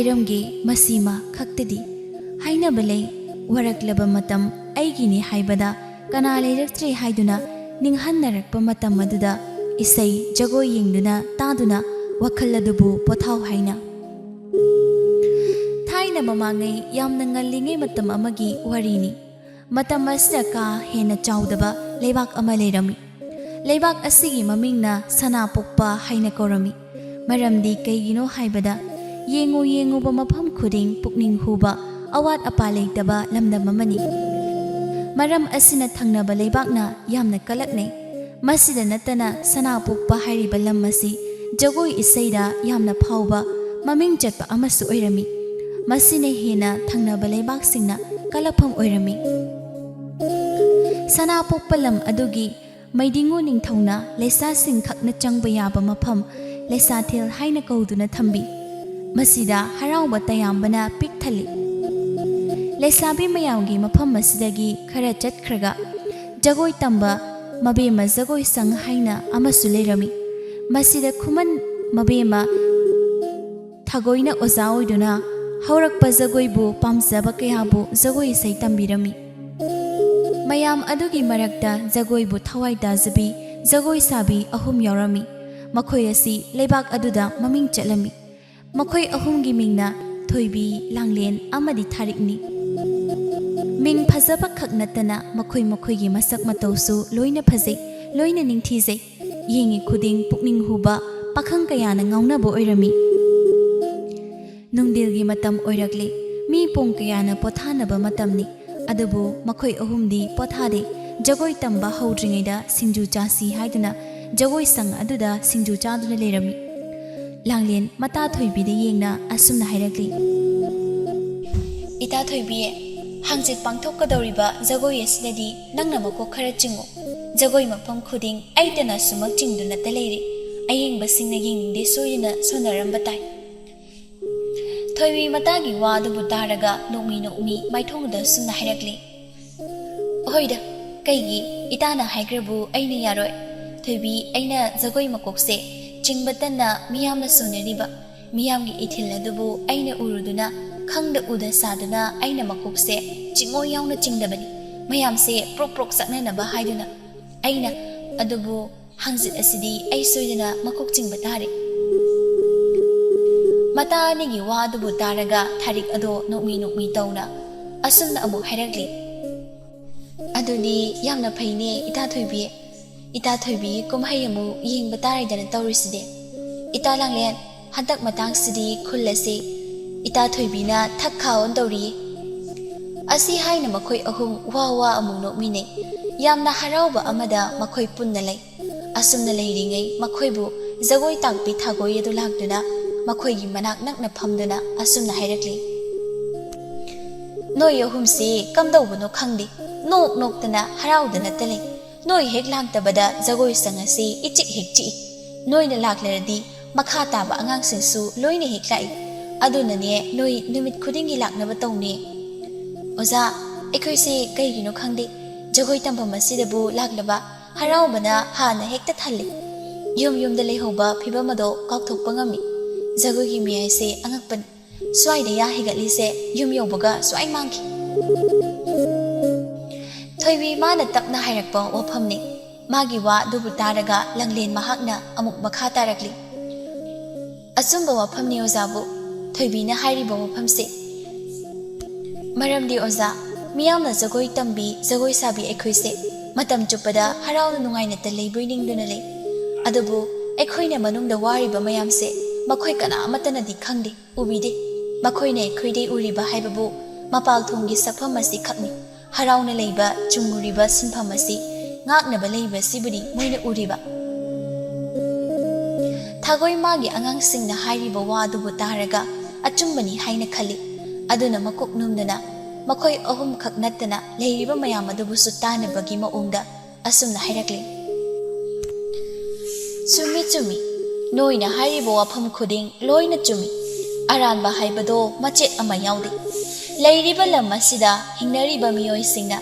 Hairamgi masima khaktadi hainaba lei waraklaba matam aigini haibada kana leiraktre haiduna ninghannarakpa matam aduda isai jagoi yengduna taduna wakhal adubu pothau haina thaina mamangai yamna ngallingai matam amagi warini matam asida ka hena chawdaba leibak ama leirami leibak asigi mamingna sanapokpa haina korami maramdi kaigino haibada yengu ba mafam khuding pukning huba awat apa leitaba lamdam amani maram asina thangnaba leibakna yamna kalakne masida natana sanapokpa hairiba lam asi jagoi isaida yamna phauba maming chatpa amasu oirami masine hena thangnaba leibak singna kalapham oirami sanapokpa lam adugi maidingu ningthongna lesa sing khakna changba yaba mafam lesa thil haina kauduna thambi masida harauba tayambana pik thali lesabi mayamgi mafam masidagi khara chatkhraga jagoi tamba mabema jagoi sang haina amasu leirami masida khuman mabema thagoina oza oiduna haurakpa jagoi bu pamjaba kayabu jagoi sai tambirami mayam adugi marakta jagoi bu thawai dajabi jagoi sabi ahum yaurami makhoi asi leibak aduda maming chalami makhoi ahumgi mingna thoibi langlen amadi tharikni ming phajaba khaknatana makhoi gi masak matausu loina phajai loina ningthijai yengi khuding pukning huba pakhang kayana ngaunaba oirami nungdilgi matam oirakle mi pong kayana pothanaba matamni adubu makhoi ahumdi pothade jagoi tamba haudringaida singju chasi haiduna jagoi sang aduda singju chaduna lerami langlen mata thoibi de yengna asumna hairakli ita thoibi hangjit pangthokadoriba jagoi asidadi nangna mako khara chingo jagoi mafam khuding aitana sumak chingduna taleiri ayengba singna yengde soyina sonaramba tai thoibi matagi wa adubu taraga nokmi maithongda sumna hairakli hoida kaigi itana haigrabu aina yaroi thoibi aina jagoi makokse chingbatana miyamna sonariba miyamgi ithil adubu aina uruduna khangda uda saduna aina makokse chingo yauna chingdabani mayamse prok saknanaba haiduna aina adubu hangjit asidi ai soidana makok chingbatare mata anigi wa adubu taraga tharik ado nokmi tawna asumna amu hairakli aduni yamna phaine ita thoibi kumhai amu yengba taraidana tawriside ita langlen hantak matang sidi khullasi ita thoibi na thakhaon tawri asi haina makhoi ahum wa amu nokmine yamna harauba amada makhoi punna lai asumna leiringai makhoibu jagoi tangpi thagoi adu lakduna makhoi gi manak nakna phamduna asumna hairakli noi ahumsi kamdawbuno khangdi noktana haraudana tale noi hek laktabada jagoi sangasi ichik hekchi noina laklaradi makha taba angang singsu loina heklai adunane noi numit khudingi laknaba tawne oza ekhoise kaigino khangdi jagoi tamba masidabu laklaba haraubana hana hekta thalle yumda lehoba phibamado kakthokpa ngami jagoi gi miyaise angakpan swaida ya higatlise yum yobaga swai mangki thoibi mana tapna hairakpa wafamni magi wa dubu taraga langlen mahakna amuk makha tarakli asumba wafamni ozabu thoibi na hairiba wafamse maramdi oza miyamna jagoi tambi jagoi sabi ekhoise matam chupada harauna nungaina ta leiboiningduna lei adubu ekhoina manungda wariba mayamse makhoi kana amatana di khangde ubide makhoina ekhoidei uriba haibabu mapal thonggi sakpham asi khakni harauna leiba chunguriba sinpham asi ngaknaba leiba sibudi moina uriba thagoi magi angang singna hairiba wa adubu taraga achumbani haina khali aduna makok numdana makhoi ahum khak nattana leiriba mayam adubu sutana bagi maungda asumna hairakli chumi noina hairiba wafam khuding loina chumi aranba haibado machet ama yaudi leiriba lam asida hingnariba miyoi singna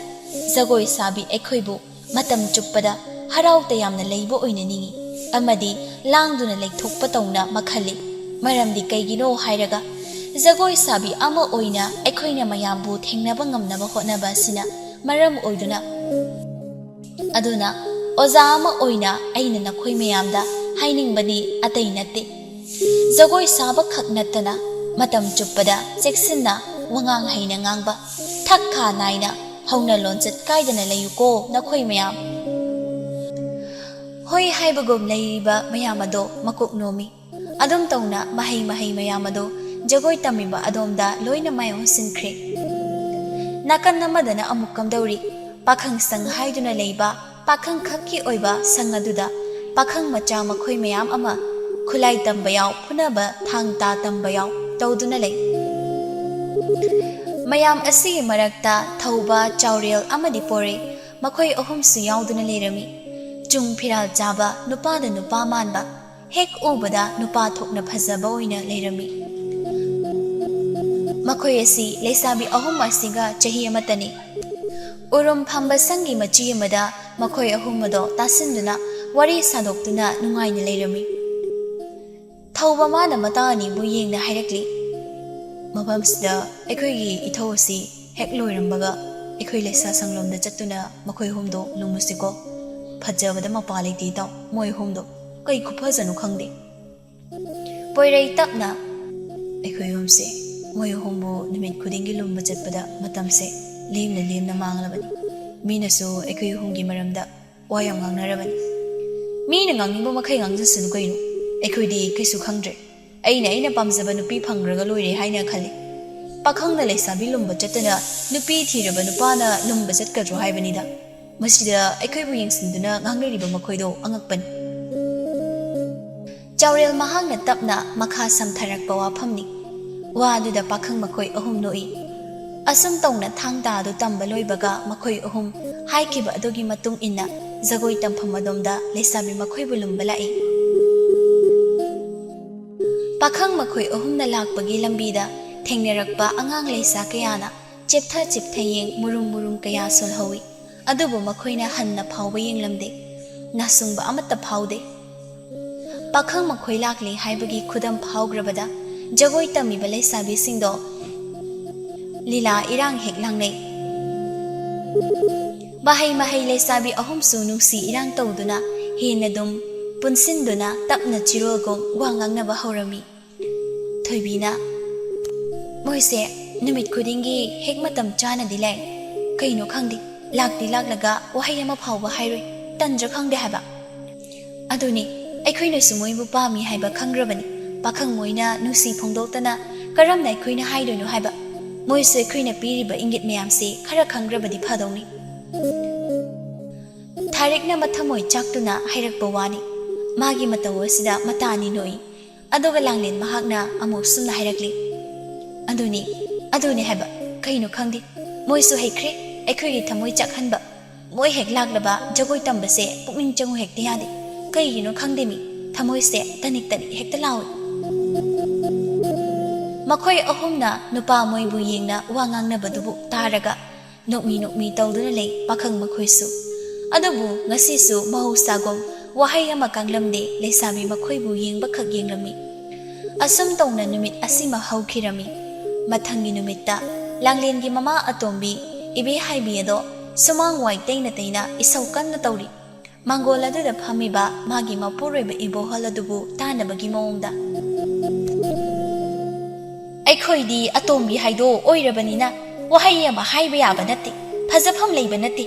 jagoi sabi ekhoibu matam chuppada harauta yamna leibo oina ningi amadi langduna leithokpa tawna makhali maramdi kaigino hairaga Jagoi sabi ama oina aikhoina mayambu thengnaba ngamnaba hotnaba sina maram oiduna aduna oza ama oina aina nakhoi mayamda hainingbani atai natte jagoi saba khaknatana matam chuppada cheksinna wangang haina ngangba thakha naina hauna lonjet kaidana layuko nakhoi mayam hoi haibagom leiba mayamado makuk nomi adom tawna mahai mayamado jagoi tamiba adomda loina mayon sinkre nakan namadana amuk kamdauri pakhang sang haiduna leiba pakhang khakki oiba sangaduda pakhang macha makhoi mayam ama khulai tambayaw phunaba thangta tambayaw tawduna lei mayam asi marakta thauba chaurel amadi pore makhoi ahum su yauduna leirami chung phiral jaba nupa da nupa manba hek ubada nupa thokna phajaba oina leirami makhoi asi leisabi ahum asiga chahi amatani urum phamba sangi machi amada makhoi ahum mado tasinduna wari sadoktuna nungaina leirami thauba mana matani bu yengna hairakli mabamsida ekhoigi ithosi hek loirambaga ekhoi leisa sanglomda chattuna makhoi humdo lumusiko phajabada mapalai ti taw moi humdo kai khupajanu khangde poirei tapna ekhoi humse moi humbo nimit khudingi lumba chatpada matamse lemna manglabani minasu ekhoi humgi maramda wayam ngangnarabani mina ngangnibo makhai ngangjasunu kainu ekhoi kaisu khangdre aina pamjaba nupi phangraga loire haina khali pakhangna leisabi lumba chatana nupi thiraba nupana lumba chatkadro haibanida masida ekhoi bu yengsinduna ngangnariba makhoido angakpan chaurel mahangna tapna makha samtharakpa wafamni waduda pakhang makhoi ahum noi asum tongna thangda du tamba loibaga makhoi ahum haikiba adogi matung inna jagoi tampham adomda leisabi makhoi bu lumba lai pakhang makhoi ahumna lakpagi lambida thengnerakpa angang leisa kayana cheptha yeng murum kaya solhawi adubu makhoina hanna phawba yenglamde nasungba amata phawde pakhang makhoi lakli haibagi khudam phawgrabada jagoi tamiba leisabi singdo lila irang hek langnei mahai leisabi ahum su nungsi irang tawduna henadum punsinduna tapna chirogom wangangnaba haurami thoibina moise numit khudingi hek matam chana dilai kaino khangdi lakdi laklaga wahai ama phawba hairoi tanjra khangde haba aduni aikhoina sumoibu pami haiba khangrabani pakhang moina nusi phongdoktana karamna aikhoina haidoino haiba moise aikhoina piriba ingit mayamse khara khangrabadi phadongni tharikna mathamoi chaktuna hairakpa wani magi matawasida matani noi adoga langlen mahakna amuk sumna hairakli aduni haiba kaino khangdi moisu heikre aikhoigi thamoi chakhanba moi hek laklaba jagoi tambase pukning changu hekte yade kaigino khangdemi thamoi se tanik hekta lawi makhoi ahumna nupa moibu yengna wangangna badubu taraga nokmi tawduna lei pakhang makhoisu adubu ngasisu mahusagom wahai ama kanglamde leisabi makhoibu yengba khak yenglami asum tawna numit asima haukhirami mathangi numitta langlengi mama atombi ibe haibi ado sumang wai teina isau kanna tawri mangol aduda phamiba magi mapuroiba ibohal adubu tanabagi maungda aikhoidi atombi haido oirabanina wahai ama haiba yaba natti phajafam leiba natti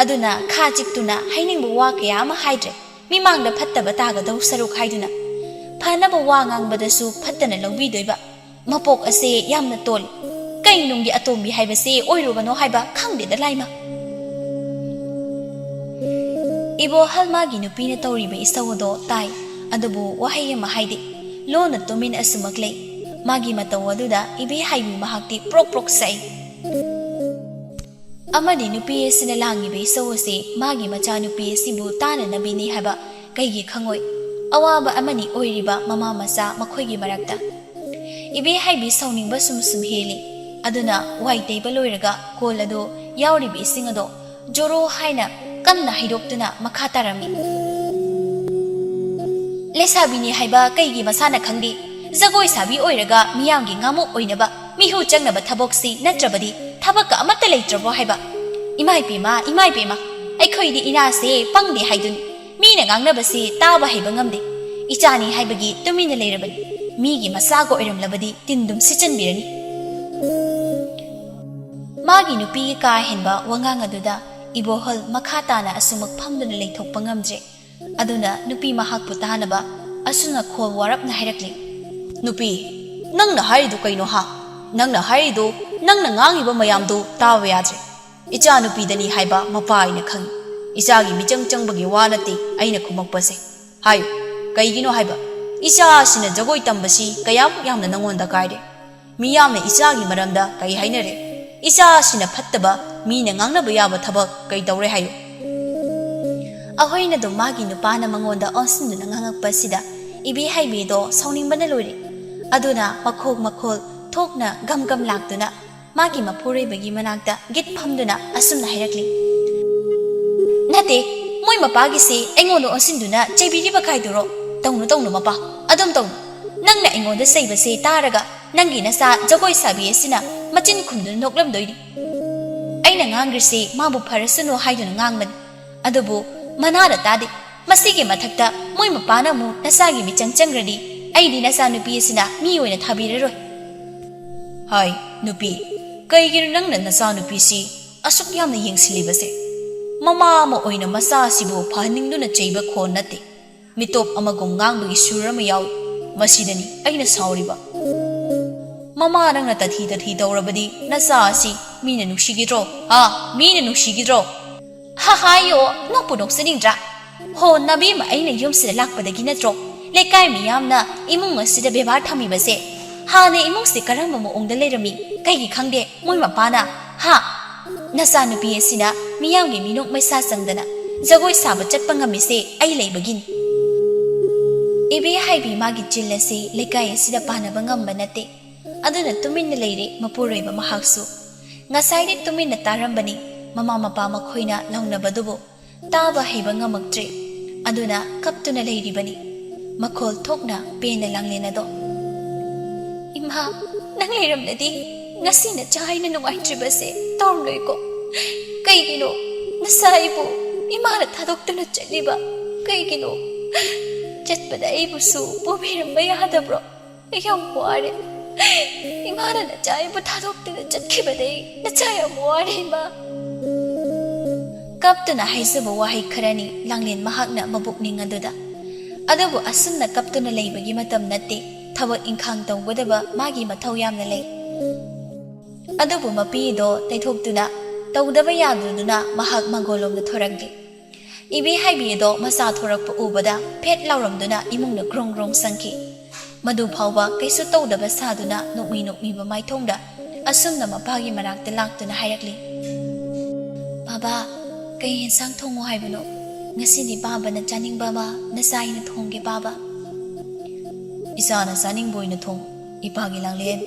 aduna khajiktuna hainingbu wa kaya ama haidre mimangda phattaba tagadau saruk haiduna phanaba wa ngangbadasu phattana lawbidoiba mapok ase yamna tol kainunggi atombi haibase oirubano haiba khangdeda laima ibo halmagi nupina tawriba isawdo tai adubu wahai ama haide lona tomin asumaklei magi matawaduda ibe haibu mahakti prok sai amadi nupi sina langi be sawase magi macha nupi sibu tana nabini haba kaigi khangoi awaba amani oiriba mama masa makhoigi marakta ibe haibi sawningba sum heli aduna waitei baloiraga kolado yauribi singado joro haina kanna hidoktuna makhatarami lesabini haiba kaigi masana khangdi Jagoi sabi oiraga miyamgi ngamuk oinaba mihu changnaba thaboksi natrabadi thabakka amatta leitrabo haiba. Imai pema aikhoidi inase pangdi haiduni mina ngangnabasi taba haiba ngamde. Ichani haibagi tumina leirabani migi masago oiramlabadi tindum sichanbirani. Magi nupi ka henba wangang aduda ibohol makhatana asumak phamduna leithokpa ngamje. Aduna nupi mahak putahanaba asuna khol warapna hairakli. Nupi nangna haridu kaino ha nangna haridu nangna ngangiba mayamdu tawa yadre. Icha nupi dani haiba mapa aina khang. Ichagi michang changbagi wa nati aina khumakpase. Hayo kaigino haiba. Icha sina jagoi tambasi kayam yamna nangonda kaide. Miyamna ichagi maramda kai hainare. Icha sina phattaba mina ngangnaba yaba thabak kai tawre hayo. Ahoina do magi nupana mangonda onsinduna ngangakpasida ibi haibedo sauningba lori. Aduna makhol thokna gam laktuna magi mapurebagi manakta git phamduna asumna hairakli. Nate moi mapagi se engono onsinduna chebiriba kaiduro tawnu mapa adum tawnu nangna engonda seiba se taraga nangi nasa jagoi sabi asina machin khumduna noklamdoini. Aina ngangrise mabu pharasuno haiduna ngangman adubu manara tade masigi mathakta moi mapana mu nasagi michang changradi aidi nasa nupi asina mi oina thabiraroi. Hai nupi kaigir nangna nasa nupi si asuk yamna yengsilibase mama ma oina masa sibu phaningduna cheiba khon nate mitop amagom ngangbagi surama yaw masidani aina sauriba. Mama nangna tathi tawrabadi nasa si mina nushigidro mina nushigidro ha hayo nokpu noksaningdra ho nabi ma aina yumsida lakpadagi natro lekai miyamna imung asida bebar thamibase hane imung se karamba moongda leirami kaigi khangde moi mapana ha nasa nupi asina miyamgi minok maisa sangdana jagoi saba chatpa ngamise ai leibagini. Ibi haibi magi chillase lekai asida panaba ngamba nate aduna tuminna leire mapuroiba mahaksu ngasaide tuminna tarambani mama mapa makhoina laungnabadubu taba haiba ngamaktre aduna kaptuna leiribani makhol thokna pena langlenado. Imha nang leiramnadi ngasina chaina nungaitribase tawrnoiko kaigino nasaibu imara thadoktuna chaliba kaigino chatpada aibusu pubiramba yadabro yam ware imara na chaibu thadoktuna chatkibadai na chayam ware ma. Kaptuna haisaba wahai kharani langlen mahakna mabukning aduda adubu asumna kaptuna leibagi matam nate thabak inkhang tawgadaba magi mathau yamna lei. Adubu mapido taithoktuna tawdaba yaduduna mahak mangolomna thorakdi. Ibi haibido masa thorakpa ubada phet lauramduna imungna grong sangki madu phawba kaisu tawdaba saduna nokmi ba maithongda asumna mapagi manakta laktuna hairakli. Baba kay hensang thongo haibano ngasidi baba na chaning baba nasai na thongge baba. Isa na saning boy na thong ipagi langlen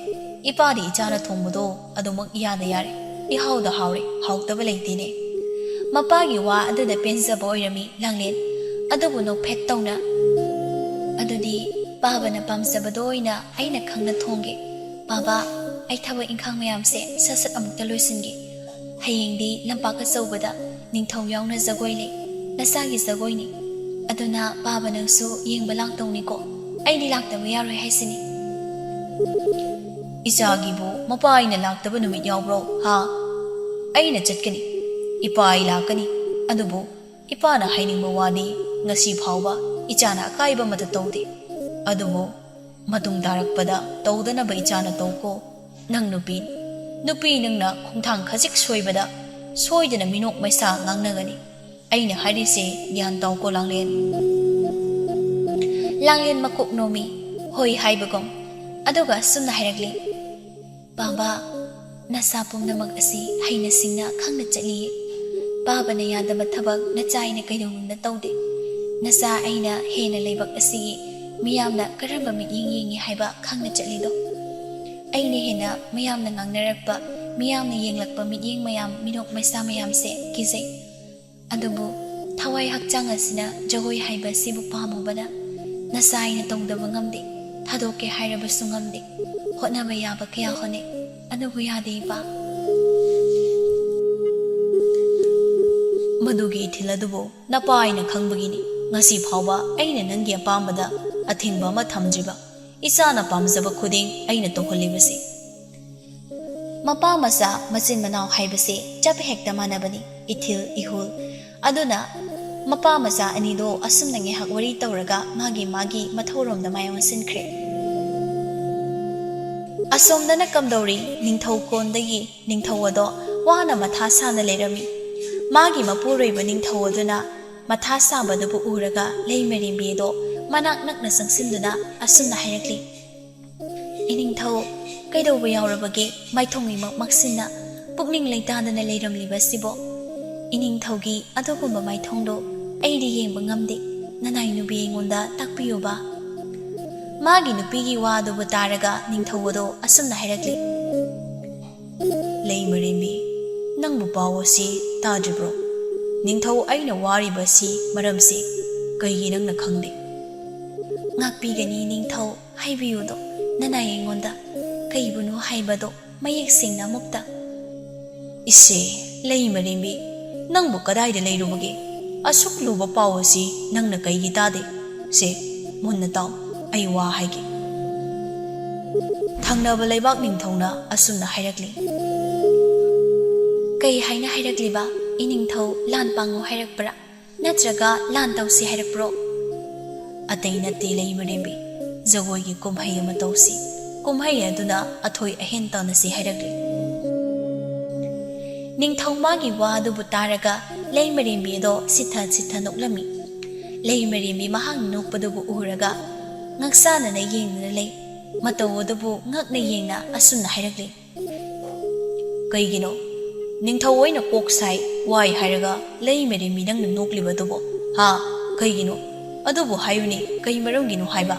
ipadi ichana thongbodo adumak iyada yare ihawda hawre hawtaba leitine. Mapagi wa aduda pensaba oirami langlen adubu nok phet tawna adudi baba na pamsabado oina aina khangna thongge baba ai thaba inkhang mayamse sasat amukta loisinge hayengdi lampaka chawbada ningthau yauna jagoi le nasagi jagoi ni aduna baba nangsu yengba laktawni ko aidi laktaba yaroi haisini. Isagibu mapa aina laktaba numit yawbro ha aina chatkani ipa ai lakani adubu ipana hainingba wani ngasi phawba ichana akaiba mata tawde adubu matung darakpada tawdanaba ichana tawko nang nupi nangna khongthang khajik soibada soidana minok maisa ngangnagani aina harise gyan tawko langlen makuk nomi hoi haibagom aduga sumna hairakli. Baba nasa pumnamag asi haina singna khangna chali baba na yadaba thabak na chaina kaidongna tawde nasa aina hena leibak asi miyamna karamba miyingi haiba khangna chalido aina hena miyamna ngangnarakpa miyamna yenglakpa miying mayam minok maisa mayam se kizai adubu thawai hakchang asina jagoi haiba sibu pamubana nasai na tongdaba ngamde ꯊꯥꯗꯣꯛꯀꯦ ꯍꯥꯏꯔꯕꯁꯨ ꯉꯝꯗꯦ ꯍꯣꯠꯅꯕ ꯌꯥꯕ ꯀꯌꯥ ꯍꯣꯠꯅꯩ ꯑꯗꯨꯕꯨ ꯌꯥꯗꯦ ꯏꯄꯥ ꯃꯗꯨꯒꯤ ꯏꯊꯤꯜ ꯑꯗꯨꯕꯨ ꯅꯄꯥ ꯑꯩꯅ ꯈꯪꯕꯒꯤꯅꯤ ꯉꯁꯤ ꯐꯥꯎꯕ ꯑꯩꯅ ꯅꯪꯒꯤ ꯑꯄꯥꯝꯕꯗ ꯑꯊꯤꯡꯕ ꯑꯃ ꯊꯝꯗ꯭ꯔꯤꯕ ꯏꯆꯥꯅ ꯄꯥꯝꯖꯕ ꯈꯨꯗꯤꯡ ꯑꯩꯅ ꯇꯧꯍꯜꯂꯤꯕꯁꯤ ꯃꯄꯥ ꯃꯆꯥ ꯃꯆꯤꯟ ꯃꯅꯥꯎ ꯍꯥꯏꯕꯁꯤ ꯆꯞ ꯍꯦꯛꯇ ꯃꯥꯟꯅꯕꯅꯤ ꯏꯊꯤꯜ ꯏꯍꯨꯜ ꯑꯗꯨꯅ ꯃꯄꯥ ꯃꯆꯥ ꯑꯅꯤꯗꯣ ꯑꯁꯨꯝꯅ ꯉꯥꯏꯍꯥꯛ ꯋꯥꯔꯤ ꯇꯧꯔꯒ ꯃꯥꯒꯤ ꯃꯊꯧꯔꯣꯝꯗ ꯃꯥꯏ ꯑꯣꯟꯁꯤꯟꯈ꯭ꯔꯦ ꯑꯁꯣꯝꯗꯅ ꯀꯝꯗꯧꯔꯤ ꯅꯤꯡꯊꯧ ꯀꯣꯟꯗꯒꯤ ꯅꯤꯡꯊꯧ ꯑꯗꯣ ꯋꯥꯅ ꯃꯊꯥ ꯁꯥꯅ ꯂꯩꯔꯝꯃꯤ ꯃꯥꯒꯤ ꯃꯄꯨꯔꯣꯏꯕ ꯅꯤꯡꯊꯧ ꯑꯗꯨꯅ ꯃꯊꯥ ꯁꯥꯕꯗꯨꯕꯨ ꯎꯔꯒ ꯂꯩꯃꯔꯦꯝꯕꯤ ꯑꯗꯣ ꯃꯅꯥꯛ ꯅꯛꯅ ꯆꯪꯁꯤꯟꯗꯨꯅ ꯑꯁꯨꯝꯅ ꯍꯥꯏꯔꯛꯂꯤ ꯏꯅꯤꯡꯊꯧ ꯀꯩꯗꯧꯕ ꯌꯥꯎꯔꯕꯒꯦ ꯃꯥꯏꯊꯣꯡꯃꯛ ꯃꯛꯁꯤꯟꯅ ꯄꯨꯛꯅꯤꯡ ꯂꯩꯇꯥꯗꯅ ꯂꯩꯔꯝꯂꯤꯕꯁꯤꯕꯣ ꯏꯅꯤꯡꯊꯧꯒꯤ ꯑꯗꯨꯒꯨꯝꯕ ꯃꯥꯏꯊꯣꯡꯗꯣ ꯑꯩꯗꯤ ꯌꯦꯡꯕ ꯉꯝꯗꯦ ꯅꯅꯥꯏ ꯅꯨꯄꯤ ꯑꯩꯉꯣꯟꯗ ꯇꯥꯛꯄꯤꯌꯨꯕ ꯃꯥꯒꯤ ꯅꯨꯄꯤꯒꯤ ꯋꯥ ꯑꯗꯨꯕꯨ ꯇꯥꯔꯒ ꯅꯤꯡꯊꯧ ꯑꯗꯣ ꯑꯁꯨꯝꯅ ꯍꯥꯏꯔꯛꯂꯤ ꯂꯩꯃꯔꯦꯝꯕꯤ ꯅꯪꯕꯨ ꯄꯥꯎ ꯑꯁꯤ ꯇꯥꯗ꯭ꯔꯤꯕ꯭ꯔꯣ ꯅꯤꯡꯊꯧ ꯑꯩꯅ ꯋꯥꯔꯤꯕꯁꯤ ꯃꯔꯝꯁꯤ ꯀꯩꯒꯤ ꯅꯪꯅ ꯈꯪꯗꯦ ꯉꯥꯛꯄꯤꯒꯅꯤ ꯅꯤꯡꯊꯧ ꯍꯥꯏꯕꯤꯌꯨꯗꯣ ꯅꯅꯥꯏ ꯑꯩꯉꯣꯟꯗ ꯀꯩꯕꯨꯅꯣ ꯍꯥꯏꯕꯗꯣ ꯃꯌꯦꯛ ꯁꯦꯡꯅ ꯑꯃꯨꯛꯇ ꯏꯁꯦ ꯂꯩꯃꯔꯦꯝꯕꯤ ꯅꯪꯕꯨ ꯀꯗꯥꯏꯗ ꯂꯩꯔꯨꯕꯒꯦ ꯑꯁꯨꯛ ꯂꯨꯕ ꯄꯥꯎ ꯑꯁꯤ ꯅꯪꯅ ꯀꯩꯒꯤ ꯇꯥꯗꯦ ꯁꯦ ꯃꯨꯟꯅ ꯇꯥꯎ ꯑꯩ ꯋꯥ ꯍꯥꯏꯒꯦ ꯊꯪꯅꯕ ꯂꯩꯕꯥꯛ ꯅꯤꯡꯊꯧꯅ ꯑꯁꯨꯝꯅ ꯍꯥꯏꯔꯛꯂꯤ ꯀꯩ ꯍꯥꯏꯅ ꯍꯥꯏꯔꯛꯂꯤꯕ ꯏꯅꯤꯡꯊꯧ ꯂꯥꯟ ꯄꯥꯡꯉꯨ ꯍꯥꯏꯔꯛꯄ꯭ꯔꯥ ꯅꯠꯇ꯭ꯔꯒ ꯂꯥꯟ ꯇꯧꯁꯤ ꯍꯥꯏꯔꯛꯄ꯭ꯔꯣ ꯑꯇꯩ ꯅꯠꯇꯦ ꯂꯩꯃꯔꯦꯝꯕꯤ ꯖꯒꯣꯏꯒꯤ ꯀꯨꯝꯍꯩ ꯑꯃ ꯇꯧꯁꯤ ꯀꯨꯝꯍꯩ ꯑꯗꯨꯅ ꯑꯊꯣꯏ ꯑꯍꯦꯟ ꯇꯧꯅꯁꯤ ꯍꯥꯏꯔꯛꯂꯤ ꯅꯤꯡꯊꯧ ꯃꯥꯒꯤ ꯋꯥ ꯑꯗꯨꯕꯨ ꯇꯥꯔꯒ ꯂꯩꯃꯔꯦꯝꯕꯤ ꯑꯗꯣ ꯁꯤꯊ ꯅꯣꯛꯂꯝꯃꯤ ꯂꯩꯃꯔꯦꯝꯕꯤ ꯃꯍꯥꯛꯅ ꯅꯣꯛꯄꯗꯨꯕꯨ ꯎꯔꯒ ꯉꯛꯁꯥꯅꯅ ꯌꯦꯡꯗꯨꯅ ꯂꯩ ꯃꯇꯧ ꯑꯗꯨꯕꯨ ꯉꯛꯅ ꯌꯦꯡꯅ ꯑꯁꯨꯝꯅ ꯍꯥꯏꯔꯛꯂꯤ ꯀꯩꯒꯤꯅꯣ ꯅꯤꯡꯊꯧ ꯑꯣꯏꯅ ꯀꯣꯛ ꯁꯥꯏ ꯋꯥꯏ ꯍꯥꯏꯔꯒ ꯂꯩꯃꯔꯦꯝꯕꯤ ꯅꯪꯅ ꯅꯣꯛꯂꯤꯕꯗꯨꯕꯣ ꯍꯥ ꯀꯩꯒꯤꯅꯣ ꯑꯗꯨꯕꯨ ꯍꯥꯏꯌꯨꯅꯦ ꯀꯩ ꯃꯔꯝꯒꯤꯅꯣ ꯍꯥꯏꯕ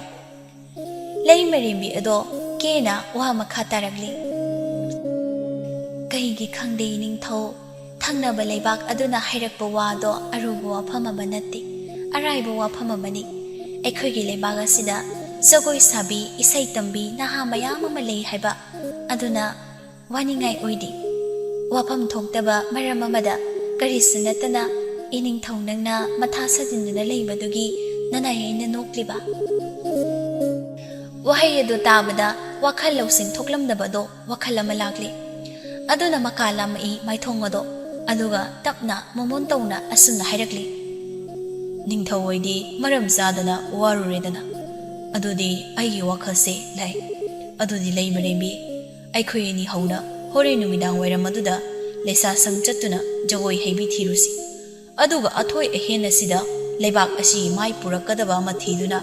ꯂꯩꯃꯔꯦꯝꯕꯤ ꯑꯗꯣ ꯀꯦꯅ ꯋꯥ ꯃꯈꯥ ꯇꯥꯔꯛꯂꯤ ꯀꯩꯒꯤ ꯈꯪꯗꯦ ꯅꯤꯡꯊꯧ ꯊꯪꯅꯕ ꯂꯩꯕꯥꯛ ꯑꯗꯨꯅ ꯍꯥꯏꯔꯛꯄ ꯋꯥꯗꯣ ꯑꯔꯨꯕ ꯋꯥꯐꯝ ꯑꯃ ꯅꯠꯇꯦ ꯑꯔꯥꯏꯕ ꯋꯥꯐꯝ ꯑꯃꯅꯤ ꯑꯩꯈꯣꯏꯒꯤ ꯂꯩꯕꯥꯛ ꯑꯁꯤꯗ ꯖꯒꯣꯏ ꯁꯥꯕꯤ ꯏꯁꯩ ꯇꯝꯕꯤ ꯅꯍꯥ ꯃꯌꯥꯝ ꯑꯃ ꯂꯩ ꯍꯥꯏꯕ ꯑꯗꯨꯅ ꯋꯥꯅꯤꯡꯉꯥꯏ ꯑꯣꯏꯗꯦ ꯋꯥꯐꯝ ꯊꯣꯛꯇꯕ ꯃꯔꯝ ꯑꯃꯗ ꯀꯔꯤꯁꯨ ꯅꯠꯇꯅ ꯏꯅꯤꯡꯊꯧ ꯅꯪꯅ ꯃꯊꯥ ꯁꯥꯖꯤꯟꯗꯨꯅ ꯂꯩꯕꯗꯨꯒꯤ ꯅꯅꯥꯏ ꯑꯩꯅ ꯅꯣꯛꯂꯤꯕ ꯋꯥꯍꯩ ꯑꯗꯨ ꯇꯥꯕꯗ ꯋꯥꯈꯜ ꯂꯧꯁꯤꯡ ꯊꯣꯛꯂꯝꯗꯕꯗꯣ ꯋꯥꯈꯜ ꯑꯃ ꯂꯥꯛꯂꯤ ꯑꯗꯨꯅ ꯃꯀꯥ ꯂꯥꯝꯃꯛꯏ ꯃꯥꯏꯊꯣꯡ ꯑꯗꯣ ꯑꯗꯨꯒ ꯇꯞꯅ ꯃꯣꯃꯣꯟ ꯇꯧꯅ ꯑꯁꯨꯝꯅ ꯍꯥꯏꯔꯛꯂꯤ ꯅꯤꯡꯊꯧ ꯑꯣꯏꯗꯤ ꯃꯔꯝ ꯆꯥꯗꯅ ꯋꯥꯔꯨꯔꯦꯗꯅ ꯑꯗꯨꯗꯤ ꯑꯩꯒꯤ ꯋꯥꯈꯜꯁꯦ ꯂꯩ ꯑꯗꯨꯗꯤ ꯂꯩꯃꯔꯦꯝꯕꯤ ꯑꯩꯈꯣꯏ ꯑꯅꯤ ꯍꯧꯅ ꯍꯣꯔꯦꯟ ꯅꯨꯃꯤꯗꯥꯡ ꯋꯥꯏꯔꯝ ꯑꯗꯨꯗ ꯂꯩꯁꯥ ꯁꯪ ꯆꯠꯇꯨꯅ ꯖꯒꯣꯏ ꯍꯩꯕꯤ ꯊꯤꯔꯨꯁꯤ ꯑꯗꯨꯒ ꯑꯊꯣꯏ ꯑꯍꯦꯟ ꯑꯁꯤꯗ ꯂꯩꯕꯥꯛ ꯑꯁꯤ ꯃꯥꯏ ꯄꯨꯔꯛꯀꯗꯕ ꯑꯃ ꯊꯤꯗꯨꯅ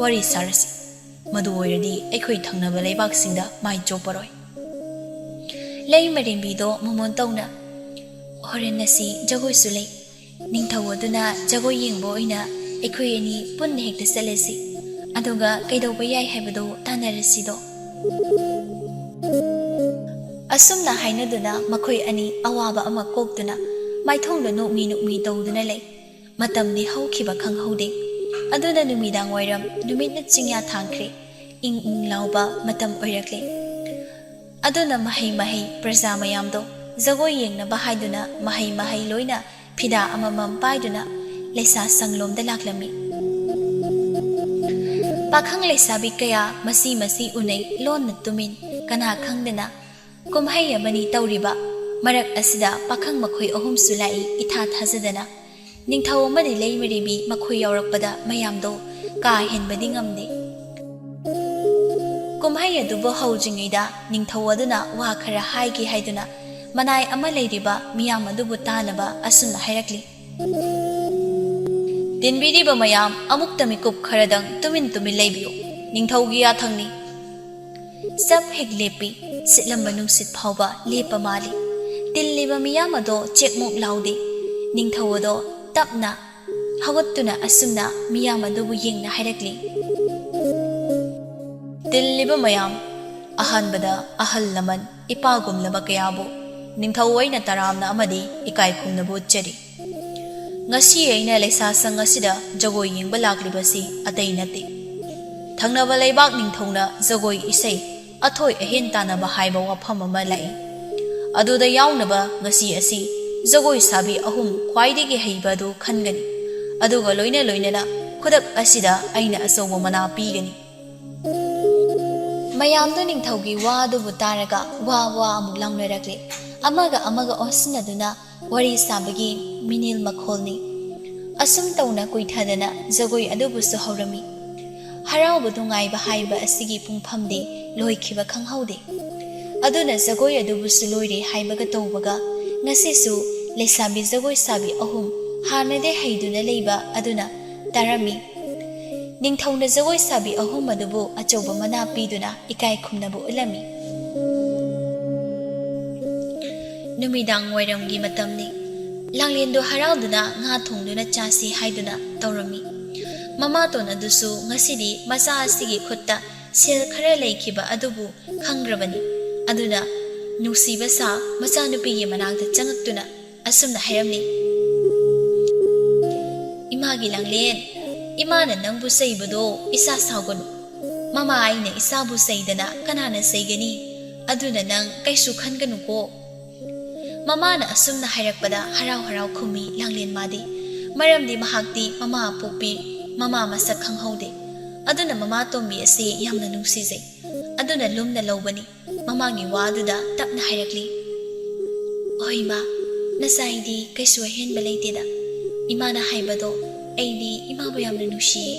ꯋꯥꯔꯤ ꯁꯥꯔꯁꯤ ꯃꯗꯨ ꯑꯣꯏꯔꯗꯤ ꯑꯩꯈꯣꯏ ꯊꯪꯅꯕ ꯂꯩꯕꯥꯛꯁꯤꯡꯗ ꯃꯥꯏ ꯆꯣꯞꯄꯔꯣꯏ ꯂꯩꯃꯔꯦꯝꯕꯤꯗꯣ ꯃꯣꯃꯣꯟ ꯇꯧꯅ ꯍꯣꯔꯦꯟ ꯑꯁꯤ ꯖꯒꯣꯏꯁꯨ ꯂꯩ ꯅꯤꯡꯊꯧ ꯑꯗꯨꯅ ꯖꯒꯣꯏ ꯌꯦꯡꯕ ꯑꯣꯏꯅ ꯑꯩꯈꯣꯏ ꯑꯅꯤ ꯄꯨꯟꯅ ꯍꯦꯛꯇ ꯆꯠꯂꯁꯤ ꯑꯗꯨꯒ ꯀꯩꯗꯧꯕ ꯌꯥꯏ ꯍꯥꯏꯕꯗꯣ ꯇꯥꯟꯅꯔꯁꯤꯗꯣ ꯑꯁꯨꯝꯅ ꯍꯥꯏꯅꯗꯨꯅ ꯃꯈꯣꯏ ꯑꯅꯤ ꯑꯋꯥꯕ ꯑꯃ ꯀꯣꯛꯇꯨꯅ ꯃꯥꯏꯊꯣꯡꯗ ꯅꯣꯛꯃꯤ ꯇꯧꯗꯨꯅ ꯂꯩ ꯃꯇꯝꯗꯤ ꯍꯧꯈꯤꯕ ꯈꯪꯍꯧꯗꯦ ꯑꯗꯨꯅ ꯅꯨꯃꯤꯗꯥꯡ ꯋꯥꯏꯔꯝ ꯅꯨꯃꯤꯠꯅ ꯆꯤꯡꯌꯥ ꯊꯥꯡꯈ꯭ꯔꯦ ꯏꯪ ꯂꯥꯎꯕ ꯃꯇꯝ ꯑꯣꯏꯔꯛꯂꯦ ꯑꯗꯨꯅ ꯃꯍꯩ ꯄ꯭ꯔꯖꯥ ꯃꯌꯥꯝꯗꯣ ꯖꯒꯣꯏ ꯌꯦꯡꯅꯕ ꯍꯥꯏꯗꯨꯅ ꯃꯍꯩ ꯂꯣꯏꯅ ꯐꯤꯗꯥ ꯑꯃꯃꯝ ꯄꯥꯏꯗꯨꯅ ꯂꯩꯁꯥ ꯁꯪꯂꯣꯝꯗ ꯂꯥꯛꯂꯝꯃꯤ ꯄꯥꯈꯪ ꯂꯩꯁꯥꯕꯤ ꯀꯌా ꯃꯁꯤ ꯎꯅꯩ ꯂꯣꯟꯅ ꯇꯨꯃꯤꯟ ꯀꯅꯥ ꯈꯪꯗꯅ ꯀꯨꯝꯍꯩ ꯑꯃꯅꯤ ꯇꯧꯔꯤꯕ ꯃꯔꯛ ꯑꯁꯤꯗ ꯄꯥꯈꯪ ꯃꯈꯣꯏ ꯑꯍꯨꯝꯁꯨ ꯂꯥꯛꯏ ꯏꯊꯥ ꯊꯥꯖꯗꯅ ꯅꯤꯡꯊꯧ ꯑꯃꯗꯤ ꯂꯩꯃꯔꯦꯝꯕꯤ ꯃꯈꯣꯏ ꯌꯥꯎꯔꯛꯄꯗ ꯃꯌꯥꯝꯗꯣ ꯀꯥ ꯍꯦꯟꯕꯗꯤ ꯉꯝꯗꯦ ꯀꯨꯝꯍꯩ ꯑꯗꯨꯕꯨ ꯍꯧꯗ꯭ꯔꯤꯉꯩꯗ ꯅꯤꯡꯊꯧ ꯑꯗꯨꯅ ꯋꯥ ꯈꯔ ꯍꯥꯏꯒꯦ ꯍꯥꯏꯗꯨꯅ ꯃꯅꯥꯏ ꯑꯃ ꯂꯩꯔꯤꯕ ꯃꯤꯌꯥꯝ ꯑꯗꯨꯕꯨ ꯇꯥꯅꯕ ꯑꯁꯨꯝꯅ ꯍꯥꯏꯔꯛꯂꯤ ꯇꯤꯟꯕꯤꯔꯤꯕ ꯃꯌꯥꯝ ꯑꯃꯨꯛꯇ ꯃꯤꯀꯨꯞ ꯈꯔꯗꯪ ꯇꯨꯃꯤꯟ ꯂꯩꯕꯤꯌꯨ ꯅꯤꯡꯊꯧꯒꯤ ꯌꯥꯊꯪꯅꯤ ꯆꯞ ꯍꯦꯛ ꯂꯦꯞꯄꯤ ꯁꯤꯠꯂꯝꯕ ꯅꯨꯡꯁꯤꯠ ꯐꯥꯎꯕ ꯂꯦꯞꯄ ꯃꯥꯜꯂꯤ ꯇꯤꯜꯂꯤꯕ ꯃꯤꯌꯥꯝ ꯑꯗꯣ ꯆꯦꯛꯃꯣꯛ ꯂꯥꯎꯗꯦ ꯅꯤꯡꯊꯧ ꯑꯗꯣ ꯇꯞꯅ ꯍꯧꯒꯠꯇꯨꯅ ꯑꯁꯨꯝꯅ ꯃꯤꯌꯥꯝ ꯑꯗꯨꯕꯨ ꯌꯦꯡꯅ ꯍꯥꯏꯔꯛꯂꯤ ꯇꯤꯜꯂꯤꯕ ꯃꯌꯥꯝ ꯑꯍꯥꯟꯕꯗ ꯑꯍꯜ ꯂꯃꯟ ꯏꯄꯥꯒꯨꯝꯂꯕ ꯀꯌꯥꯕꯨ ꯅꯤꯡꯊꯧ ꯑꯣꯏꯅ ꯇꯔꯥꯝꯅ ꯑꯃꯗꯤ ꯏꯀꯥꯏ ꯈꯨꯝꯅꯕ ꯎꯠꯆꯔꯤ ꯉꯁꯤ ꯑꯩꯅ ꯂꯩꯁꯥ ꯁꯪ ꯑꯁꯤꯗ ꯖꯒꯣꯏ ꯌꯦꯡꯕ ꯂꯥꯛꯂꯤꯕꯁꯤ ꯑꯇꯩ ꯅꯠꯇꯦ ꯊꯪꯅꯕ ꯂꯩꯕꯥꯛ ꯅꯤꯡꯊꯧꯅ ꯖꯒꯣꯏ ꯏꯁꯩ ꯑꯊꯣꯏ ꯑꯍꯦꯟ ꯇꯥꯟꯅꯕ ꯍꯥꯏꯕ ꯋꯥꯐꯝ ꯑꯃ ꯂꯩ ꯑꯗꯨꯗ ꯌꯥꯎꯅꯕ ꯉꯁꯤ ꯑꯁꯤ ꯖꯒꯣꯏ ꯁꯥꯕꯤ ꯑꯍꯨꯝ ꯈ꯭ꯋꯥꯏꯗꯒꯤ ꯍꯩꯕ ꯑꯗꯨ ꯈꯟꯒꯅꯤ ꯑꯗꯨꯒ ꯂꯣꯏꯅꯅ ꯈꯨꯗꯛ ꯑꯁꯤꯗ ꯑꯩꯅ ꯑꯆꯧꯕ ꯃꯅꯥ ꯄꯤꯒꯅꯤ ꯃꯌꯥꯝꯗꯨ ꯅꯤꯡꯊꯧꯒꯤ ꯋꯥ ꯑꯗꯨꯕꯨ ꯇꯥꯔꯒ ꯋꯥ ꯑꯃꯨꯛ ꯂꯥꯎꯅꯔꯛꯂꯦ ꯑꯃꯒ ꯑꯣꯟꯁꯤꯟꯅꯗꯨꯅ ꯋꯥꯔꯤ ꯁꯥꯕꯒꯤ ꯃꯤꯅꯤꯜ ꯃꯈꯣꯜꯅꯤ ꯑꯁꯨꯝ ꯇꯧꯅ ꯀꯨꯏꯊꯗꯅ ꯖꯒꯣꯏ ꯑꯗꯨꯕꯨꯁꯨ ꯍꯧꯔꯝꯃꯤ ꯍꯔꯥꯎꯕꯗꯨ ꯉꯥꯏꯕ ꯍꯥꯏꯕ ꯑꯁꯤꯒꯤ ꯄꯨꯡꯐꯝꯗꯤ ꯂꯣꯏꯈꯤꯕ ꯈꯪꯍꯧꯗꯦ ꯑꯗꯨꯅ ꯖꯒꯣꯏ ꯑꯗꯨꯕꯨꯁꯨ ꯂꯣꯏꯔꯦ ꯍꯥꯏꯕꯒ ꯇꯧꯕꯒ ꯉꯁꯤꯁꯨ ꯂꯩꯁꯥꯕꯤ ꯖꯒꯣꯏ ꯁꯥꯕꯤ ꯑꯍꯨꯝ ꯍꯥꯟꯅꯗꯩ ꯍꯩꯗꯨꯅ ꯂꯩꯕ ꯑꯗꯨꯅ ꯇꯥꯔꯝꯃꯤ ꯅꯤꯡꯊꯧꯅ ꯖꯒꯣꯏ ꯁꯥꯕꯤ ꯑꯍꯨꯝ ꯑꯗꯨꯕꯨ ꯑꯆꯧꯕ ꯃꯅꯥ ꯄꯤꯗꯨꯅ ꯏꯀꯥꯏ ꯈꯨꯝꯅꯕ ꯎꯠꯂꯝꯃꯤ ꯅꯨꯃꯤꯗꯥꯡ ꯋꯥꯏꯔꯝꯒꯤ ꯃꯇꯝꯅꯤ ꯂꯥꯡꯂꯦꯟꯗꯨ ꯍꯔꯥꯎꯗꯨꯅ ꯉꯥ ꯊꯣꯡꯗꯨꯅ ꯆꯥꯁꯤ ꯍꯥꯏꯗꯨꯅ ꯇꯧꯔꯝꯃꯤ ꯃꯃꯥꯇꯣꯟ ꯑꯗꯨꯁꯨ ꯉꯁꯤꯗꯤ ꯃꯆꯥ ꯑꯁꯤꯒꯤ ꯈꯨꯠꯇ ꯁꯦꯜ ꯈꯔ ꯂꯩꯈꯤꯕ ꯑꯗꯨꯕꯨ ꯈꯪꯈ꯭ꯔꯕꯅꯤ ꯑꯗꯨꯅ ꯅꯨꯡꯁꯤꯕ ꯁꯥ ꯃꯆꯥꯅꯨꯄꯤꯒꯤ ꯃꯅꯥꯛꯇ ꯆꯪꯉꯛꯇꯨꯅ ꯑꯁꯨꯝꯅ ꯍꯥꯏꯔꯝꯃꯤ ꯏꯃꯥꯒꯤ ꯂꯥꯡꯂꯦꯟ ꯏꯃꯥꯅ ꯅꯪꯕꯨ ꯆꯩꯕꯗꯣ ꯏꯁꯥ ꯁꯥꯎꯒꯅꯨ ꯃꯃꯥ ꯑꯩꯅ ꯏꯁꯥꯕꯨ ꯆꯩꯗꯅ ꯀꯅꯥꯅ ꯆꯩꯒꯅꯤ ꯑꯗꯨꯅ ꯅꯪ ꯀꯩꯁꯨ ꯈꯟꯒꯅꯨꯀꯣ ꯃꯃꯥꯅ ꯑꯁꯨꯝꯅ ꯍꯥꯏꯔꯛꯄꯗ ꯍꯔꯥꯎ ꯈꯨꯝꯃꯤ ꯂꯥꯡꯂꯦꯟ ꯃꯥꯗꯤ ꯃꯔꯝꯗꯤ ꯃꯍꯥꯛꯇꯤ ꯃꯃꯥ ꯄꯣꯛꯄꯤ ꯃꯃꯥ ꯃꯁꯛ ꯈꯪꯍꯧꯗꯦ ꯑꯗꯨꯅ ꯃꯃꯥ ꯇꯣꯝꯕꯤ ꯑꯁꯤ ꯌꯥꯝꯅ ꯅꯨꯡꯁꯤꯖꯩ ꯑꯗꯨꯅ ꯂꯨꯝꯅ ꯂꯧꯕꯅꯤ ꯃꯃꯥꯒꯤ ꯋꯥꯗꯨꯗ ꯇꯞꯅ ꯍꯥꯏꯔꯛꯂꯤ ꯍꯣꯏ ꯃꯥ ꯅꯆꯥꯏꯗꯤ ꯀꯩꯁꯨ ꯑꯍꯦꯟꯕ ꯂꯩꯇꯦꯗ ꯏꯃꯥꯅ ꯍꯥꯏꯕꯗꯣ ꯑꯩꯗꯤ ꯏꯃꯥꯕꯨ ꯌꯥꯝꯅ ꯅꯨꯡꯁꯤꯌꯦ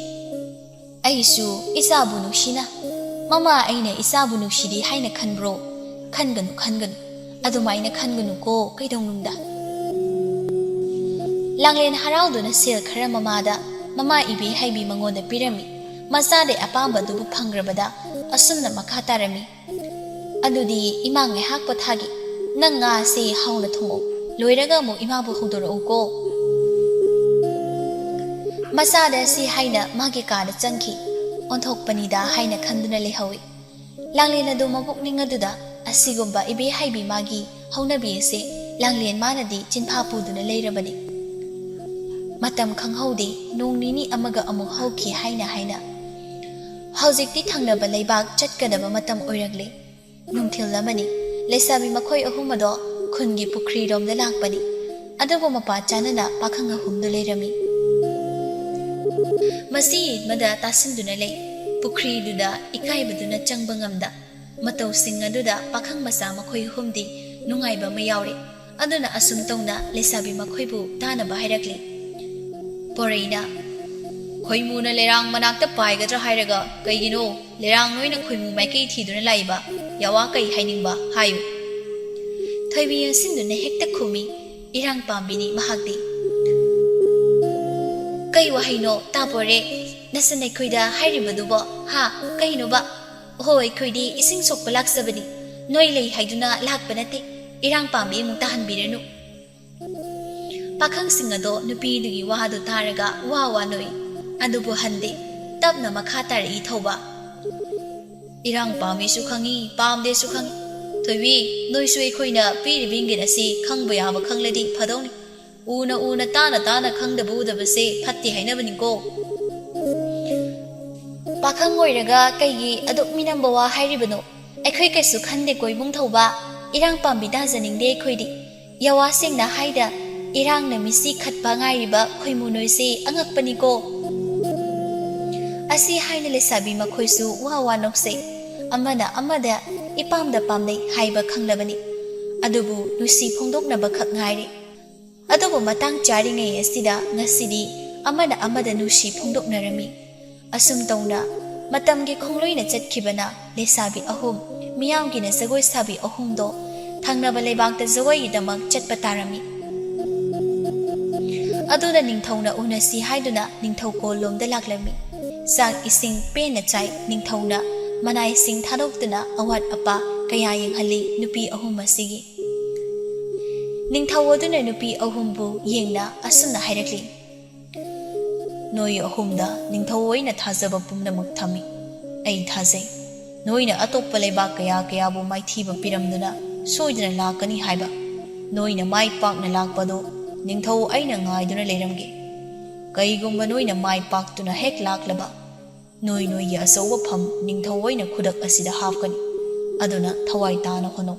ꯑꯩꯁꯨ ꯏꯆꯥꯕꯨ ꯅꯨꯡꯁꯤꯅ ꯃꯃꯥ ꯑꯩꯅ ꯏꯆꯥꯕꯨ ꯅꯨꯡꯁꯤꯗꯤ ꯍꯥꯏꯅ ꯈꯟꯕ꯭ꯔꯣ ꯈꯟꯒꯅꯨ ꯑꯗꯨꯃꯥꯏꯅ ꯈꯟꯒꯅꯨꯀꯣ ꯀꯩꯗꯧꯅꯨꯡꯗ ꯂꯥꯡꯂꯦꯟ ꯍꯔꯥꯎꯗꯨꯅ ꯁꯦꯜ ꯈꯔ ꯃꯃꯥ ꯏꯕꯦ ꯍꯩꯕꯤ ꯃꯉꯣꯟꯗ ꯄꯤꯔꯝꯃꯤ ꯃꯆꯥꯗꯩ ꯑꯄꯥꯝꯕꯗꯨꯕꯨ ꯐꯪꯈ꯭ꯔꯕꯗ ꯑꯁꯨꯝꯅ ꯃꯈꯥ ꯇꯥꯔꯝꯃꯤ ꯑꯗꯨꯗꯤ ꯏꯃꯥ ꯉꯥꯏꯍꯥꯛ ꯄꯣꯊꯥꯒꯦ ꯅꯪ ꯉꯥ ꯑꯁꯤ ꯍꯥꯎꯅ ꯊꯣꯡꯉꯨ ꯂꯣꯏꯔꯒ ꯑꯃꯨꯛ ꯏꯃꯥꯕꯨ ꯍꯧꯗꯣꯔꯛꯎꯀꯣ ꯃꯆꯥꯗ ꯑꯁꯤ ꯍꯥꯏꯅ ꯃꯥꯒꯤ ꯀꯥꯗ ꯆꯪꯈꯤ ꯑꯣꯟꯊꯣꯛꯄꯅꯤꯗ ꯍꯥꯏꯅ ꯈꯟꯗꯨꯅ ꯂꯩꯍꯧꯏ ꯂꯥꯡꯂꯦꯟ ꯑꯗꯨ ꯃꯄꯨꯛꯅꯤꯡ ꯑꯗꯨꯗ ꯑꯁꯤꯒꯨꯝꯕ ꯏꯕꯦ ꯍꯩꯕꯤ ꯃꯥꯒꯤ ꯍꯧꯅꯕꯤ ꯑꯁꯤ ꯂꯥꯡꯂꯦꯟ ꯃꯥꯅꯗꯤ ꯆꯤꯟꯐꯥ ꯄꯨꯗꯨꯅ ꯂꯩꯔꯕꯅꯤ ꯃꯇꯝ ꯈꯪꯍꯧꯗꯦ ꯅꯣꯡ ꯅꯤꯅꯤ ꯑꯃꯒ ꯑꯃꯨꯛ ꯍꯧꯈꯤ ꯍꯥꯏꯅ ꯍꯧꯖꯤꯛꯇꯤ ꯊꯪꯅꯕ ꯂꯩꯕꯥꯛ ꯆꯠꯀꯗꯕ ꯃꯇꯝ ꯑꯣꯏꯔꯛꯂꯦ ꯅꯨꯡꯊꯤꯜ ꯑꯃꯅꯤ ꯂꯩꯁꯥꯕꯤ ꯃꯈꯣꯏ ꯑꯍꯨꯝ ꯑꯗꯣ ꯈꯨꯟꯒꯤ ꯄꯨꯈ꯭ꯔꯤꯔꯣꯝꯗ ꯂꯥꯛꯄꯅꯤ ꯑꯗꯨꯕꯨ ꯃꯄꯥ ꯆꯥꯅꯅ ꯄꯥꯈꯪ ꯑꯍꯨꯝꯗꯨ ꯂꯩꯔꯝꯃꯤ ꯃꯁꯤ ꯃꯗ ꯇꯥꯁꯤꯟꯗꯨꯅ ꯂꯩ ꯄꯨꯈ꯭ꯔꯤꯗꯨꯗ ꯏꯀꯥꯏꯕꯗꯨꯅ ꯆꯪꯕ ꯉꯝꯗ ꯃꯇꯧꯁꯤꯡ ꯑꯗꯨꯗ ꯄꯥꯈꯪ ꯃꯆꯥ ꯃꯈꯣꯏ ꯑꯍꯨꯝꯗꯤ ꯅꯨꯡꯉꯥꯏꯕ ꯑꯃ ꯌꯥꯎꯔꯦ ꯑꯗꯨꯅ ꯑꯁꯨꯝ ꯇꯧꯅ ꯂꯩꯁꯥꯕꯤ ꯃꯈꯣꯏꯕꯨ ꯇꯥꯅꯕ ꯍꯥꯏꯔꯛꯂꯤ ꯄꯣꯔꯩꯅ ꯈꯣꯏꯃꯨꯅ ꯂꯩꯔꯥꯡ ꯃꯅꯥꯛꯇ ꯄꯥꯏꯒꯗ꯭ꯔꯥ ꯍꯥꯏꯔꯒ ꯀꯩꯒꯤꯅꯣ ꯂꯩꯔꯥꯡ ꯅꯣꯏꯅ ꯈꯣꯏꯃꯨ ꯃꯥꯏꯀꯩ ꯊꯤꯗꯨꯅ ꯂꯥꯛꯏꯕ ꯌꯥꯋꯥ ꯀꯩ ꯍꯥꯏꯅꯤꯡꯕ ꯍꯥꯏꯌꯨ ꯊꯣꯏꯕꯤ ꯌꯦꯡꯁꯤꯟꯗꯨꯅ ꯍꯦꯛꯇ ꯈꯨꯝꯃꯤ ꯏꯔꯥꯡ ꯄꯥꯝꯕꯤꯅꯤ ꯃꯍꯥꯛꯇꯤ ꯀꯩ ꯋꯥꯍꯩꯅꯣ ꯇꯥꯄꯣꯔꯦ ꯅꯆꯟ ꯑꯩꯈꯣꯏꯗ ꯍꯥꯏꯔꯤꯕꯗꯨꯕꯣ ꯍꯥ ꯀꯩꯅꯣꯕ ꯑꯣꯍꯣ ꯑꯩꯈꯣꯏꯗꯤ ꯏꯁꯤꯡ ꯁꯣꯛꯄ ꯂꯥꯛꯆꯕꯅꯤ ꯅꯣꯏ ꯂꯩ ꯍꯥꯏꯗꯨꯅ ꯂꯥꯛꯄ ꯅꯠꯇꯦ ꯏꯔꯥꯡ ꯄꯥꯝꯕꯤ ꯑꯃꯨꯛ ꯇꯥꯍꯟꯕꯤꯔꯅꯨ ꯄꯥꯈꯪꯁꯤꯡ ꯑꯗꯣ ꯅꯨꯄꯤꯗꯨꯒꯤ ꯋꯥꯗꯨ ꯇꯥꯔꯒ ꯋꯥ ꯅꯣꯏ ꯑꯗꯨꯕꯨ ꯍꯟꯗꯦ ꯇꯞꯅ ꯃꯈꯥ ꯇꯥꯔꯛꯏ ꯊꯧꯕ ꯏꯔꯥꯡ ꯄꯥꯝꯃꯤꯁꯨ ꯈꯪꯉꯤ ꯄꯥꯝꯗꯦꯁꯨ ꯈꯪꯉꯤ ꯊꯣꯏꯕꯤ ꯅꯣꯏꯁꯨ ꯑꯩꯈꯣꯏꯅ ꯄꯤꯔꯤꯕ ꯏꯪꯒꯤꯠ ꯑꯁꯤ ꯈꯪꯕ ꯌꯥꯕ ꯈꯪꯂꯗꯤ ꯐꯗꯧꯅꯤ ꯎꯅ ꯇꯥꯅ ꯈꯪꯗꯕ ꯎꯗꯕꯁꯦ ꯐꯠꯇꯦ ꯍꯥꯏꯅꯕꯅꯤꯀꯣ ꯄꯥꯈꯪ ꯑꯣꯏꯔꯒ ꯀꯩꯒꯤ ꯑꯗꯨꯛ ꯃꯤꯅꯝꯕ ꯋꯥ ꯍꯥꯏꯔꯤꯕꯅꯣ ꯑꯩꯈꯣꯏ ꯀꯩꯁꯨ ꯈꯟꯗꯦ ꯀꯣꯏꯕꯨꯡ ꯊꯧꯕ ꯏꯔꯥꯡ ꯄꯥꯝꯕꯤ ꯇꯥꯖꯅꯤꯡꯗꯦ ꯑꯩꯈꯣꯏꯗꯤ ꯌꯥꯋꯥꯁꯤꯡꯅ ꯍꯥꯏꯗ ꯏꯔꯥꯡꯅ ꯃꯤꯁꯤ ꯈꯠꯄ ꯉꯥꯏꯔꯤꯕ ꯈꯣꯏꯃꯨ ꯅꯣꯏꯁꯤ ꯑꯉꯛꯄꯅꯤꯀꯣ ꯑꯁꯤ ꯍꯥꯏꯅ ꯂꯩꯁꯥꯕꯤ ꯃꯈꯣꯏꯁꯨ ꯋꯥ ꯅꯣꯛꯆꯩ ꯑꯃꯅ ꯑꯃꯗ ꯏꯄꯥꯝꯗ ꯄꯥꯝꯅꯩ ꯍꯥꯏꯕ ꯈꯪꯂꯕꯅꯤ ꯑꯗꯨꯕꯨ ꯅꯨꯡꯁꯤ ꯐꯣꯡꯗꯣꯛꯅꯕ ꯈꯛ ꯉꯥꯏꯔꯦ ꯑꯗꯨꯕꯨ ꯃꯇꯥꯡ ꯆꯥꯔꯤꯉꯩ ꯑꯁꯤꯗ ꯉꯁꯤꯗꯤ ꯑꯃꯅ ꯑꯃꯗ ꯅꯨꯡꯁꯤ ꯐꯣꯡꯗꯣꯛꯅꯔꯝꯃꯤ ꯑꯁꯨꯝ ꯇꯧꯅ ꯃꯇꯝꯒꯤ ꯈꯣꯡꯂꯣꯏꯅ ꯆꯠꯈꯤꯕꯅ ꯂꯩꯁꯥꯕꯤ ꯑꯍꯨꯝ ꯃꯤꯌꯥꯝꯒꯤꯅ ꯖꯒꯣꯏ ꯁꯥꯕꯤ ꯑꯍꯨꯝꯗꯣ ꯊꯪꯅꯕ ꯂꯩꯕꯥꯛꯇ ꯖꯒꯣꯏꯒꯤꯗꯃꯛ ꯆꯠꯄ ꯇꯥꯔꯝꯃꯤ ꯑꯗꯨꯅ ꯅꯤꯡꯊꯧꯅ ꯎꯅꯁꯤ ꯍꯥꯏꯗꯨꯅ ꯅꯤꯡꯊꯧꯀꯣꯜꯂꯣꯝꯗ ꯂꯥꯛꯂꯝꯃꯤ ꯆꯥꯛ ꯏꯁꯤꯡ ꯄꯦꯟꯅ ꯆꯥꯏ ꯅꯤꯡꯊꯧꯅ ꯃꯅꯥꯏꯁꯤꯡ ꯊꯥꯗꯣꯛꯇꯨꯅ ꯑꯋꯥꯠ ꯑꯄꯥ ꯀꯌꯥ ꯌꯦꯡꯍꯜꯂꯤ ꯅꯨꯄꯤ ꯑꯍꯨꯝ ꯑꯁꯤꯒꯤ ꯅꯤꯡꯊꯧ ꯑꯗꯨꯅ ꯅꯨꯄꯤ ꯑꯍꯨꯝꯕꯨ ꯌꯦꯡꯅ ꯑꯁꯨꯝꯅ ꯍꯥꯏꯔꯛꯂꯤ ꯅꯣꯏ ꯑꯍꯨꯝꯗ ꯅꯤꯡꯊꯧ ꯑꯣꯏꯅ ꯊꯥꯖꯕ ꯄꯨꯝꯅꯃꯛ ꯊꯝꯃꯤ ꯑꯩ ꯊꯥꯖꯩ ꯅꯣꯏꯅ ꯑꯇꯣꯞꯄ ꯂꯩꯕꯥꯛ ꯀꯌꯥꯕꯨ ꯃꯥꯏꯊꯤꯕ ꯄꯤꯔꯝꯗꯨꯅ ꯁꯣꯏꯗꯅ ꯂꯥꯛꯀꯅꯤ ꯍꯥꯏꯕ ꯅꯣꯏꯅ ꯃꯥꯏ ꯄꯥꯛꯅ ꯂꯥꯛꯄꯗꯣ ꯅꯤꯡꯊꯧ ꯑꯩꯅ ꯉꯥꯏꯗꯨꯅ ꯂꯩꯔꯝꯒꯦ ꯀꯩꯒꯨꯝꯕ ꯅꯣꯏꯅ ꯃꯥꯏ ꯄꯥꯛꯇꯨꯅ ꯍꯦꯛ ꯂꯥꯛꯂꯕ Noi ya asawa pham ningthawai na khudak asida hapkani aduna thawai tana hono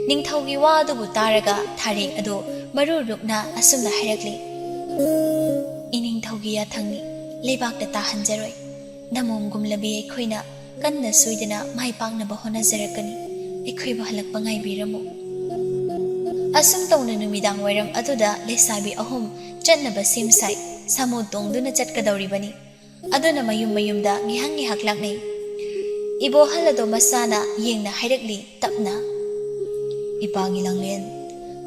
ningthawgi wa adubu taraga thari adu maru rukna asumna hairakli iningthawgi ya thangni lebak ta tahanjaroi namom gumlabi ekhoina kanna suidana mai pangna ba hona jarakani ekhoi ba halak pangai biramu asum tawna numidang wairam aduda lesabi ahum chatnaba simsai samu tongduna chatkadawribani aduna mayumda ngihang haklaknei ibo halado masana yengna hairakli tapna ipagi langlen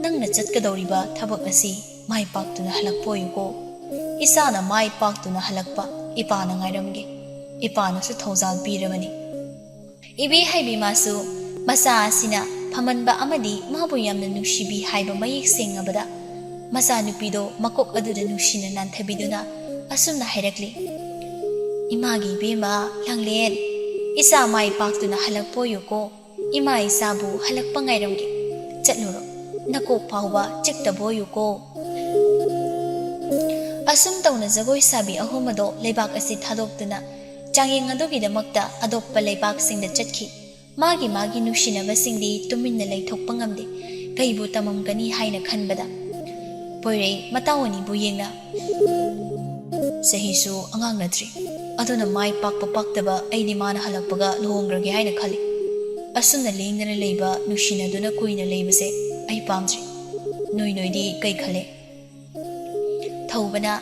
nangna chatkadawriba thabak asi mai paktuna halakpoyuko isana mai paktuna halakpa ipana ngairamge ipana su thawjal piramani ibi haibi masu masa asina phamanba amadi mabu yamna nungsibi haiba mayek sengabada masa nupido makok aduda nungsina nanthabiduna asumna hairakli imagi bema langlen isa mai paktuna halakpoyuko ima isabu halakpa ngairamge chatluro nakok phawba chiktaboyuko asum tawna jagoi sabi ahum ado leibak asi thadokduna changyeng adugidamakta adokpa leibak singda chatkhi magi nushinaba singdi tuminna leithokpa ngamde kaibu tamamgani haina khanbada poire matawani bu yengna sahisu angang natri aduna mai pakpa paktaba aini mana halakpaga lohongrage haina khali asumna lengdana leiba nushinaduna kuina leibase ai pamdri noidi kai khale thawbana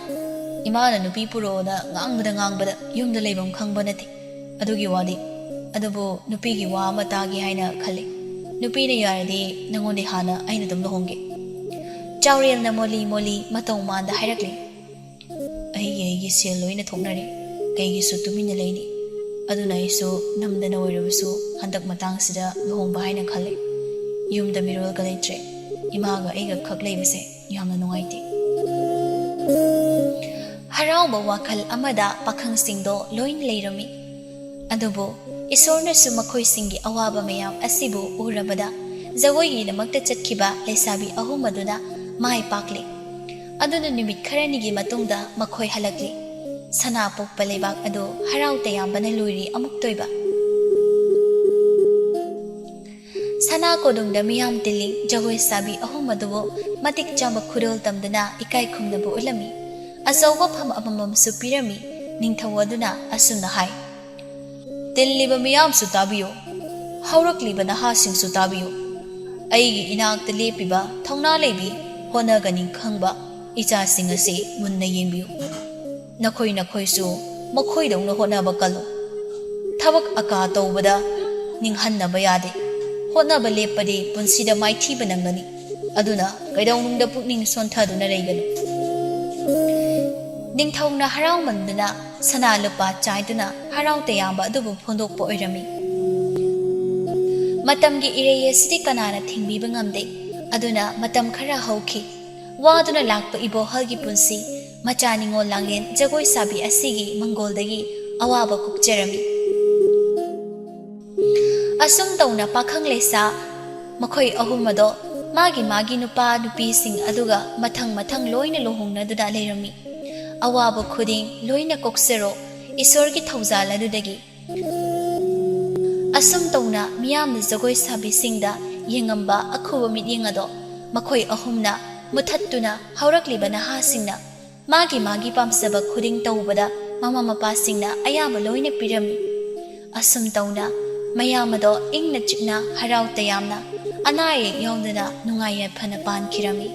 imana nupi puroda ngangbada yumda leibam khangba nati adugi wadi adubu nupi gi wa matagi haina khale nupi ne yaradi nangone hana aina dum lohonge chawrel na moli matau manda hairakli ai sel loina thoknare kai gi su tumina leini aduna isu namdana oirabusu handak matang sida lohongba haina khale yumda mirol ka leitre imaga aiga khak leibase yamna nungaiti harauba wakal amada pakhang singdo loin leirami adubo isorna su makhoi singi awaba mayam asibu urabada jagoi gi namakta chatkhiba lesabi ahum aduna mai pakle aduna nimit kharani gi matungda makhoi halakli sana pokpa lebak ado harau tayambana loiri amuk toiba sana kodungda miyam tiling jagoi sabi ahum adubo matik chamba khurol tamdana ikai khumnabu ulami azawa pham amamam su pirami ningthawaduna asuna hai tilliba miyam su tabiyo haurakliba naha sing su tabiyo aigi inakta lepiba thongna lebi hona ganing khangba icha sing ase munna yengbiyo nakhoi su makhoi dongna hona bakalo thabak aka tawbada ninghanna bayade hona ba lepade punsida maithi banangani aduna kaidawnungda pukning sonthaduna reiganu ningthawna harau manduna sana lupa chaiduna harau tayamba adubu phondokpa oirami matamgi ireye sidi kanana thingbiba ngamde aduna matam khara hauki waduna lakpa ibo halgi punsi macha ningol langlen jagoi sabi asigi mangoldagi awaba kukjerami asum tawna pakhang lesa makhoi ahumado magi nupa nupi sing aduga mathang loina lohongna duda leirami awaba khuding loina koksero isorgi thawjal adudagi asum tawna miyamna jagoi sabi singda yengamba akhuba mityeng ado makhoi ahumna muthattuna haurakliba naha singna magi pamsaba khuding tawbada mama mapa singna ayama loina pirami asum tawna mayamado ingna chikna harau tayamna anaye yawdana nungaya phana pan khirami